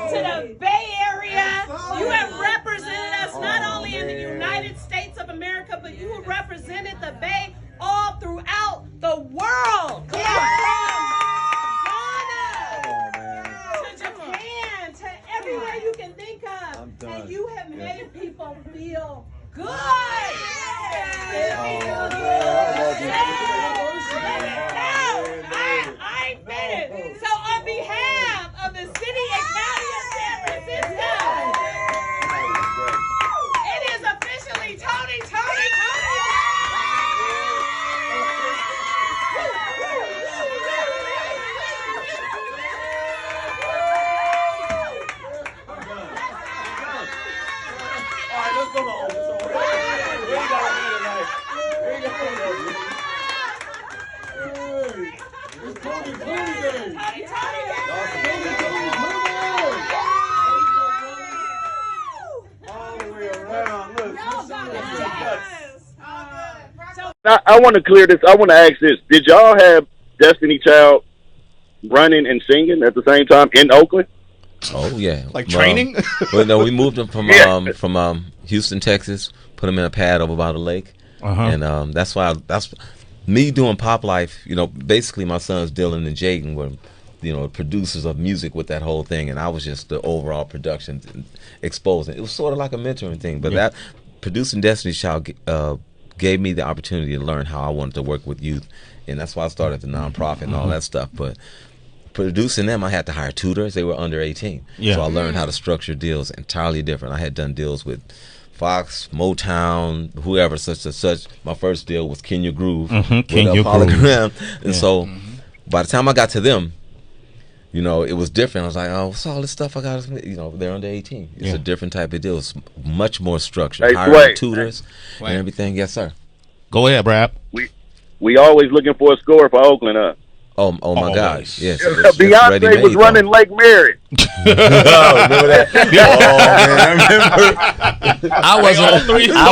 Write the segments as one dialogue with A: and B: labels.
A: to the Bay Area. You have represented us not only in the United States of America, but you have represented the Bay all throughout the world. Come on, Ghana, to Japan, to everywhere you can think of. And you have made people feel good. I ain't finished. So on behalf of the city and county of San Francisco, it is officially Toni.
B: I want to clear this. I want to ask this. Did y'all have Destiny Child running and singing at the same time in Oakland?
C: Oh, yeah.
D: Like training?
C: Well, no, we moved them from Houston, Texas, put them in a pad over by the lake. And that's me doing Pop Life. You know, basically my sons Dylan and Jaden were, you know, producers of music with that whole thing, and I was just the overall production exposing. It was sort of like a mentoring thing, but that producing Destiny's Child gave me the opportunity to learn how I wanted to work with youth, and that's why I started the nonprofit and all that stuff. But producing them, I had to hire tutors. They were under 18, so I learned how to structure deals entirely different. I had done deals with Fox, Motown, whoever, such and such. My first deal was Kenya Groove with Polygram. And so by the time I got to them, you know, it was different. I was like, oh, what's all this stuff I got? You know, they're under 18. It's a different type of deal. It's much more structured. Hiring tutors and everything. Yes, sir.
D: Go ahead, Brad.
B: We always looking for a score for Oakland, huh?
C: Oh my gosh. Yes.
B: Beyonce was running Lake Mary.
C: Remember that?
E: I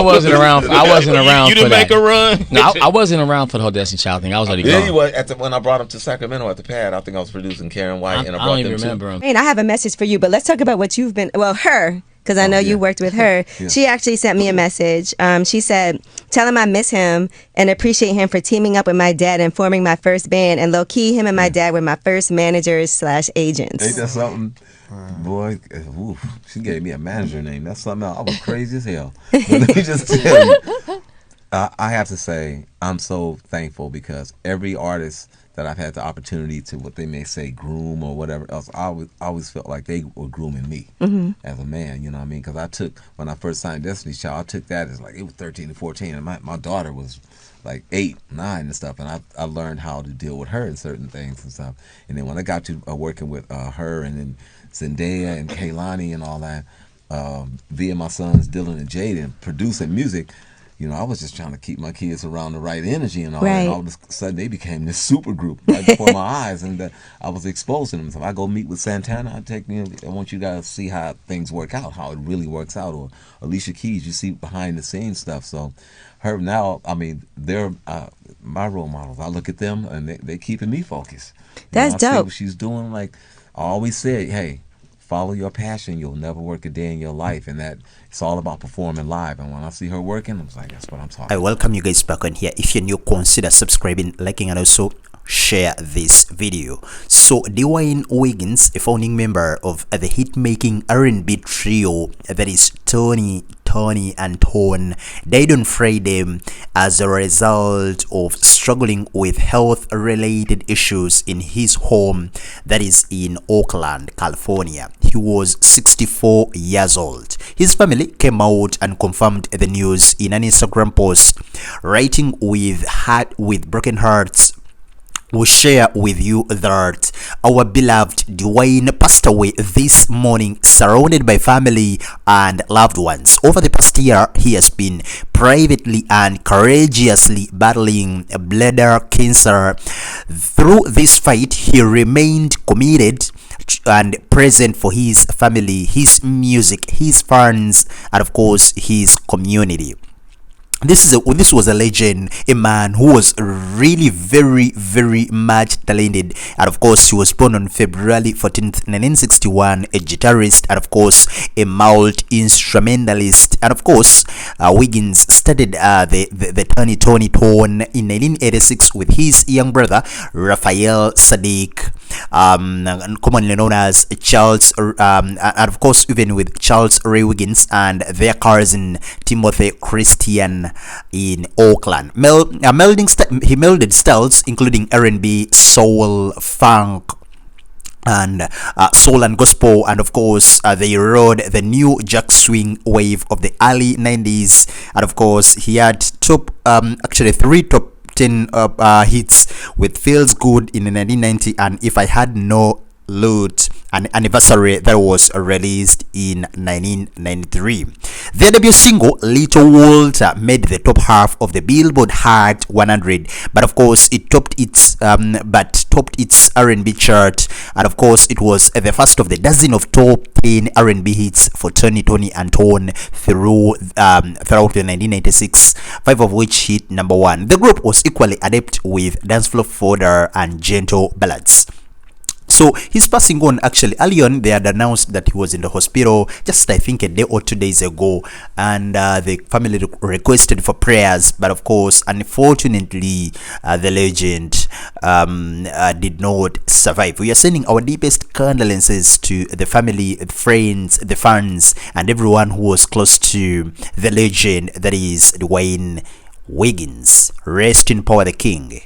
E: wasn't around.
D: You didn't make a run?
E: No, I wasn't around for the whole Destiny Child thing. I was already gone.
C: Yeah, you were when I brought him to Sacramento at the pad. I think I was producing Karen White, and I don't even remember
E: him.
F: Hey, and I have a message for you, but let's talk about what you've been. Well, her. Because I know you worked with her. She actually sent me a message. She said, tell him I miss him and appreciate him for teaming up with my dad and forming my first band. And low-key, him and my dad were my first managers/agents.
G: Ain't that something? Boy, she gave me a manager name. That's something else. I was crazy as hell. But let me just tell you, I have to say, I'm so thankful because every artist that I've had the opportunity to, what they may say, groom or whatever else, I always felt like they were grooming me as a man, you know what I mean? Because when I first signed Destiny's Child, I took that as like, it was 13 and 14, and my daughter was like 8, 9 and stuff, and I learned how to deal with her in certain things and stuff. And then when I got to working with her and then Zendaya and Kehlani and all that, via my sons Dylan and Jaden, producing music, you know, I was just trying to keep my kids around the right energy and all that. And all of a sudden, they became this super group right before my eyes, and I was exposing them. So if I go meet with Santana, I want you guys to see how things work out, how it really works out. Or Alicia Keys, you see behind the scenes stuff. So her now, I mean, they're my role models. I look at them, and they keeping me focused.
F: That's dope.
G: I see what she's doing. Like I always said, hey, follow your passion. You'll never work a day in your life, and that it's all about performing live. And when I see her working, I was like, that's what I'm talking about.
H: I welcome you guys back on here. If you're new, consider subscribing, liking, and also share this video. So Raphael Wiggins, a founding member of the hit-making R&B trio that is Toni, and Toné, died on Friday as a result of struggling with health-related issues in his home that is in Oakland, California. He was 64 years old. His family came out and confirmed the news in an Instagram post, writing with broken hearts. We share with you that our beloved Dwayne passed away this morning, surrounded by family and loved ones. Over the past year, he has been privately and courageously battling bladder cancer. Through this fight, he remained committed and present for his family, his music, his fans, and of course his community. This was a legend, a man who was really very much talented, and of course he was born on February 14th 1961, a guitarist and of course a multi-instrumentalist. And of course Wiggins started the Toni tone in 1986 with his young brother Raphael Saddiq, commonly known as Charles, and of course even with Charles Ray Wiggins and their cousin Timothy Christian in Oakland. He melded styles including R&B, soul, funk, and soul and gospel, and of course they rode the new jack swing wave of the early 90s. And of course he had actually 3 top 10 hits with Feels Good in 1990 and If I Had No Loot, an anniversary that was released in 1993. Their debut single Little Walter made the top half of the Billboard Hot 100, but of course it topped its R&B chart, and of course it was the first of the dozen of top 10 R&B hits for Toni and Toné throughout the 1996, 5 of which hit #1. The group was equally adept with dancefloor, fodder, and gentle ballads. So he's passing on. Actually, early on they had announced that he was in the hospital just I think a day or 2 days ago, and the family requested for prayers, but of course unfortunately the legend did not survive. We are sending our deepest condolences to the family, the friends, the fans, and everyone who was close to the legend that is Dwayne Wiggins. Rest in power, the king.